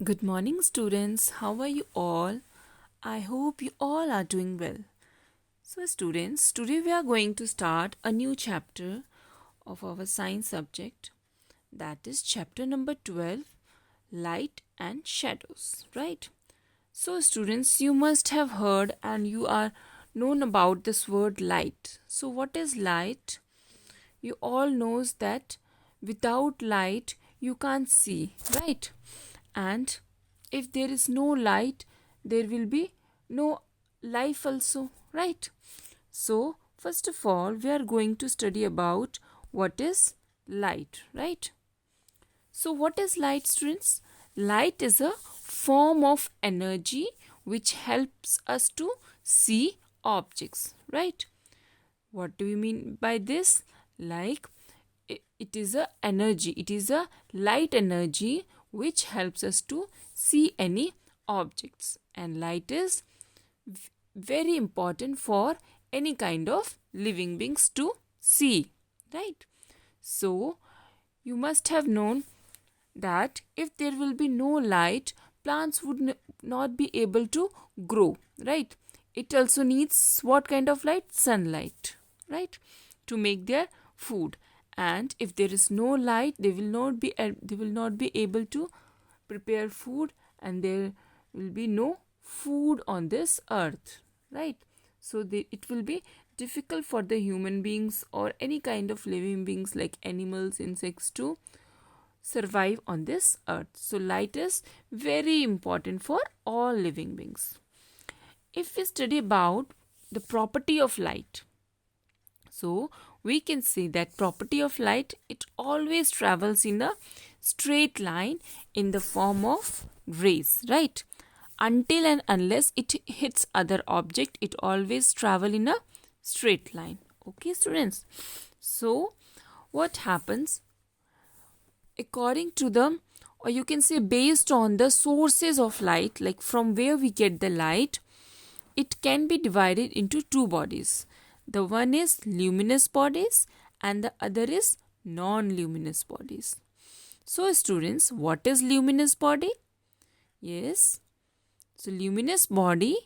Good morning, students. How are you all? I hope you all are doing well. So, students, today we are going to start a new chapter of our science subject, that is chapter number 12, Light and Shadows, right? So, students, you must have heard and you are known about this word light. So, what is light? You all knows that without light you can't see, right? And if there is no light, there will be no life also, right? So first of all, we are going to study about what is light, right? So what is light, students? Light is a form of energy which helps us to see objects, right? What do you mean by this? Like it is a energy, it is a light energy which helps us to see any objects, and light is very important for any kind of living beings to see, right? So you must have known that if there will be no light, plants would not be able to grow, right? It also needs what kind of light? Sunlight, right? To make their food. And if there is no light, they will not be able to prepare food, and there will be no food on this earth, right? So it will be difficult for the human beings or any kind of living beings like animals, insects to survive on this earth. So light is very important for all living beings. If we study about the property of light, so we can say that property of light, it always travels in a straight line in the form of rays, right? Until and unless it hits other object, it always travel in a straight line. Okay, students. So what happens according to the, or you can say based on the sources of light, like from where we get the light, it can be divided into two bodies. The one is luminous bodies and the other is non-luminous bodies. So students, what is luminous body? Yes. So luminous body,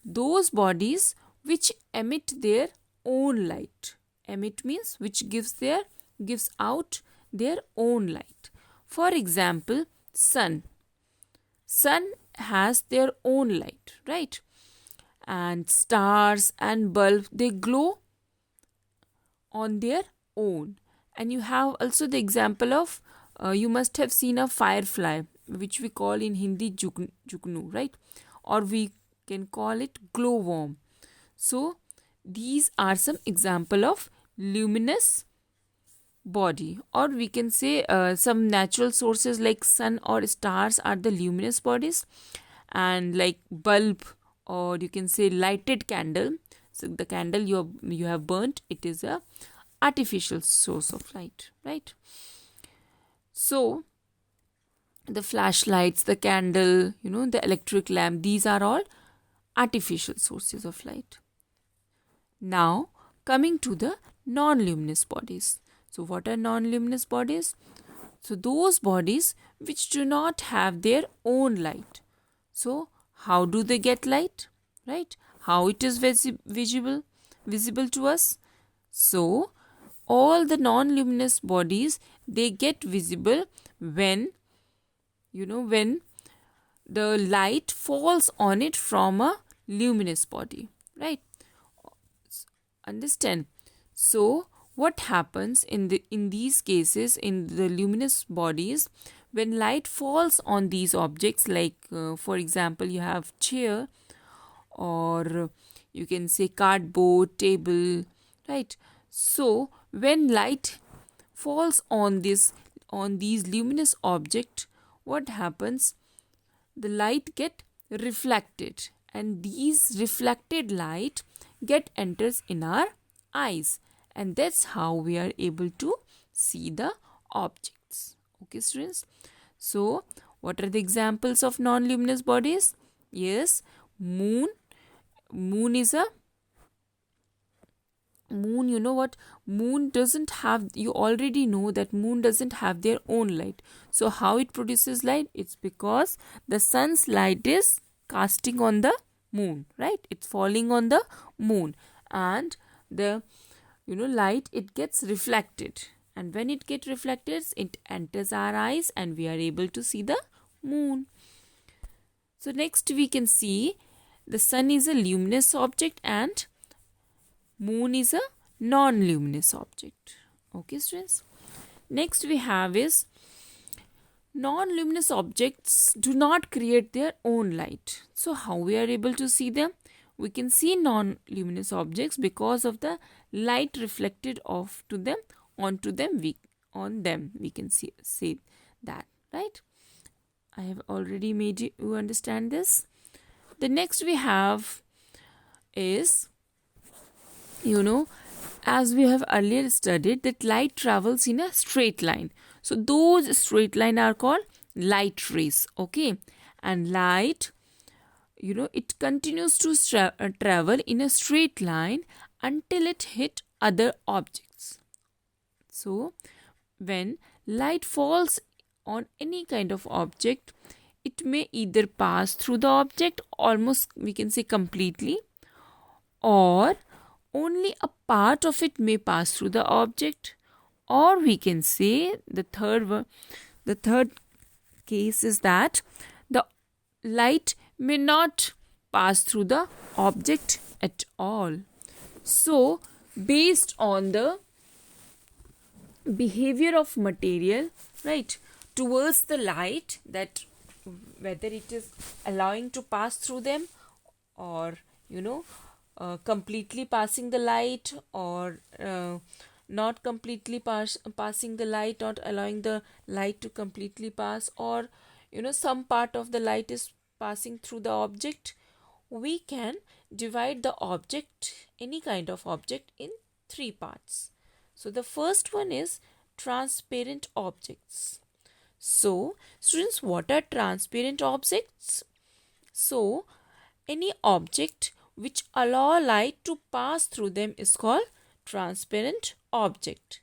those bodies which emit their own light. Emit means which gives out their own light. For example, sun. Sun has their own light, right? And stars and bulbs, they glow on their own. And you have also the example of, you must have seen a firefly, which we call in Hindi jugnu, right? Or we can call it glowworm. So these are some example of luminous body, or we can say some natural sources like sun or stars are the luminous bodies, and like bulb, or you can say lighted candle. So the candle you have burnt, it is a artificial source of light, right? So the flashlights, the candle, the electric lamp, these are all artificial sources of light. Now coming to the non-luminous bodies. So what are non-luminous bodies? So those bodies which do not have their own light. So how do they get light, right? How it is visible to us? So all the non-luminous bodies, they get visible when when the light falls on it from a luminous body, right? Understand? So what happens in these cases, in the luminous bodies, when light falls on these objects, like for example you have chair, or you can say cardboard table, right? So when light falls on these luminous object, what happens? The light get reflected, and these reflected light get enters in our eyes, and that's how we are able to see the objects. Okay, students. So what are the examples of non-luminous bodies? Yes, moon. Moon is a Moon, you know what, moon doesn't have, you already know that moon doesn't have their own light. So how it produces light? It's because the sun's light is casting on the moon, right? It's falling on the moon, and the, you know, light, it gets reflected, and when it gets reflected, it enters our eyes and we are able to see the moon. So next we can see the sun is a luminous object and moon is a non-luminous object. Okay, students. Next we have is non-luminous objects do not create their own light. So how we are able to see them? We can see non-luminous objects because of the light reflected off to them, onto them, we can say that, right? I have already made you understand this. The next we have is, you know, as we have earlier studied, that light travels in a straight line. So those straight line are called light rays. Okay, and light, you know, it continues to travel in a straight line until it hit other objects. So when light falls on any kind of object, it may either pass through the object almost, we can say, completely, or only a part of it may pass through the object, or we can say the third case is that the light may not pass through the object at all. So based on the behavior of material, right, towards the light, that whether it is allowing to pass through them, or, you know, completely passing the light, or not completely passing the light, not allowing the light to completely pass, or, you know, some part of the light is passing through the object, we can divide the object, any kind of object, in three parts. So the first one is transparent objects. So students, what are transparent objects? So any object which allow light to pass through them is called transparent object.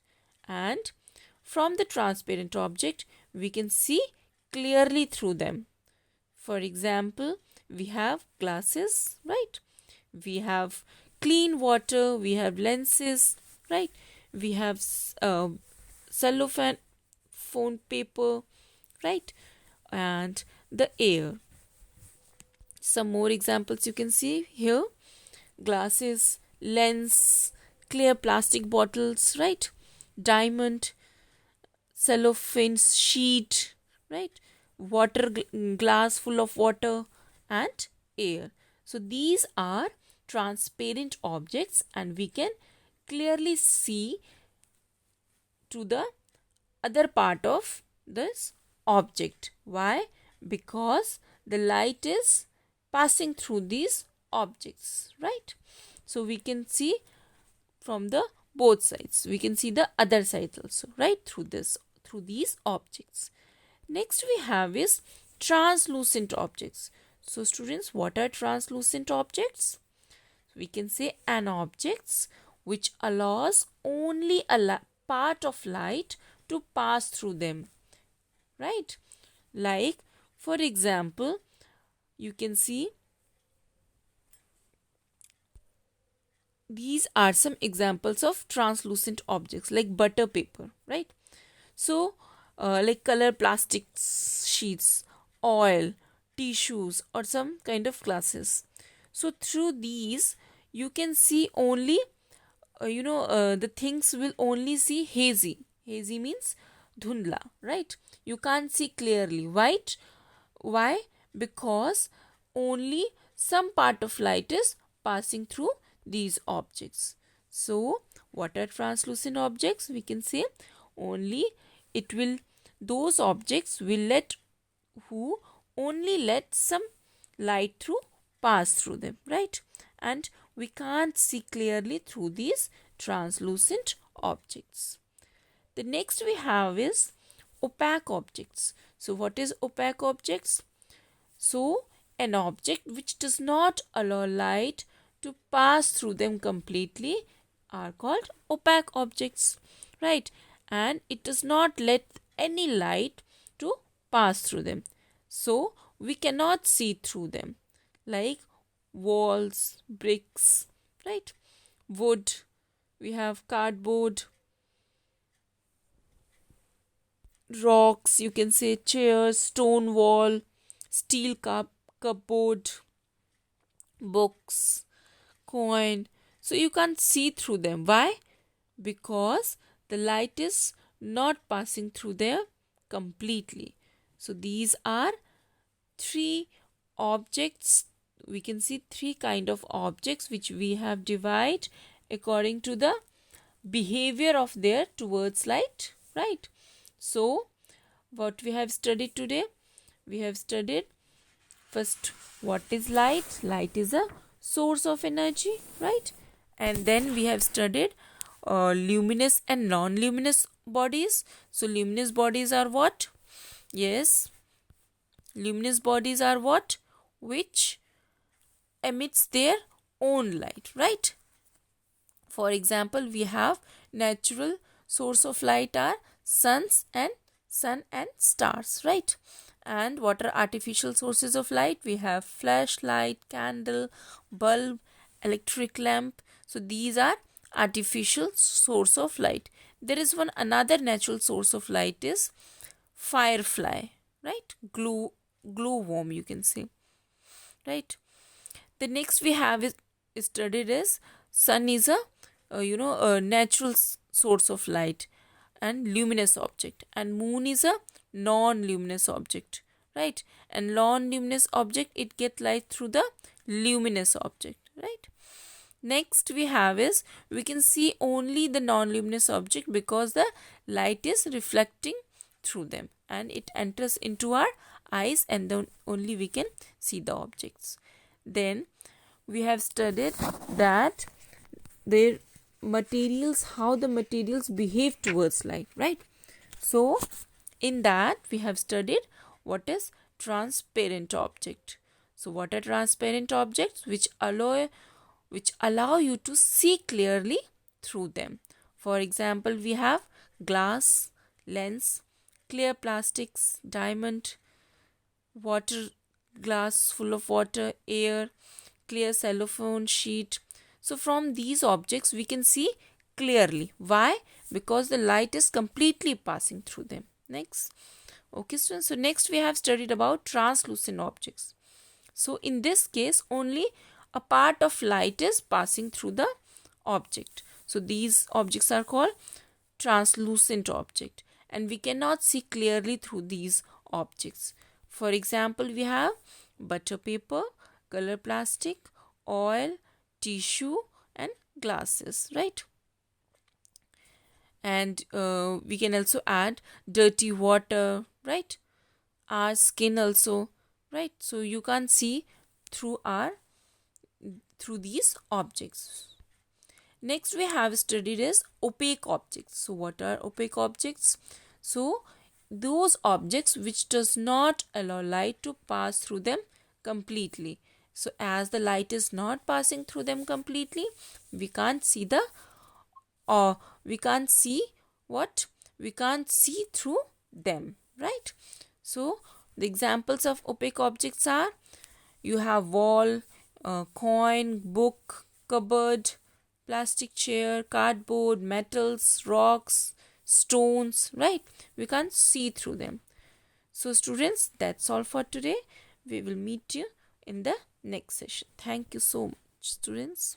And from the transparent object, we can see clearly through them. For example, we have glasses, right? We have clean water, we have lenses, right? We have cellophane phone paper, right? And the air. Some more examples you can see here: glasses, lens, clear plastic bottles, right? Diamond, cellophane sheet, right? Water glass full of water, and air. So these are transparent objects, and we can clearly see to the other part of this object. Why? Because the light is passing through these objects, right? So we can see from the both sides, we can see the other side also, right, through these objects. Next we have is translucent objects. So students, what are translucent objects? We can say an objects which allows only a part of light to pass through them, right? Like, for example, you can see these are some examples of translucent objects, like butter paper, right? So like color plastic sheets, oil, tissues, or some kind of glasses. So through these you can see only the things will only see hazy. Hazy means dhundla, right? You can't see clearly. Why? Because only some part of light is passing through these objects. So what are translucent objects? We can say only those objects will only let some light through pass through them, right? And we can't see clearly through these translucent objects. The next we have is opaque objects. So what is opaque objects? So an object which does not allow light to pass through them completely are called opaque objects, right? And it does not let any light to pass through them, so we cannot see through them, like walls, bricks, right? Wood, we have cardboard, rocks, you can say chairs, stone wall, steel cupboard, books, coin. So you can't see through them. Why? Because the light is not passing through there completely. So these are three objects. We can see three kind of objects which we have divided according to the behavior of their towards light, right? So what we have studied today, we have studied first what is light. Light is a source of energy, right? And then we have studied luminous and non-luminous bodies. So luminous bodies are what? Yes, luminous bodies are what? Which emits their own light, right? For example, we have natural source of light are sun and stars, right? And what are artificial sources of light? We have flashlight, candle, bulb, electric lamp. So these are artificial source of light. There is one another natural source of light is firefly, right? Glowworm, you can say, right? The next we have is studied is sun is a natural source of light and luminous object, and moon is a non-luminous object, right? And non-luminous object, it get light through the luminous object, right? Next we have is we can see only the non-luminous object because the light is reflecting through them and it enters into our eyes, and then only we can see the objects. Then we have studied that their materials, how the materials behave towards light, right? So in that we have studied what is transparent object. So what are transparent objects? Which allow you to see clearly through them. For example, we have glass, lens, clear plastics, diamond, water glass full of water, air, clear cellophane sheet. So from these objects we can see clearly. Why? Because the light is completely passing through them. Next. Okay, students. So next we have studied about translucent objects. So in this case only a part of light is passing through the object. So these objects are called translucent object, and we cannot see clearly through these objects. For example, we have butter paper, color plastic, oil, tissue and glasses, right? And we can also add dirty water, right? Our skin also, right? So you can't see through these objects. Next we have studied is opaque objects. So what are opaque objects? So those objects which does not allow light to pass through them completely. So as the light is not passing through them completely, we can't see we can't see through them, right? So the examples of opaque objects are, you have wall, coin, book, cupboard, plastic chair, cardboard, metals, rocks, stones, right? We can't see through them. So students, that's all for today. We will meet you in the next session. Thank you so much, students.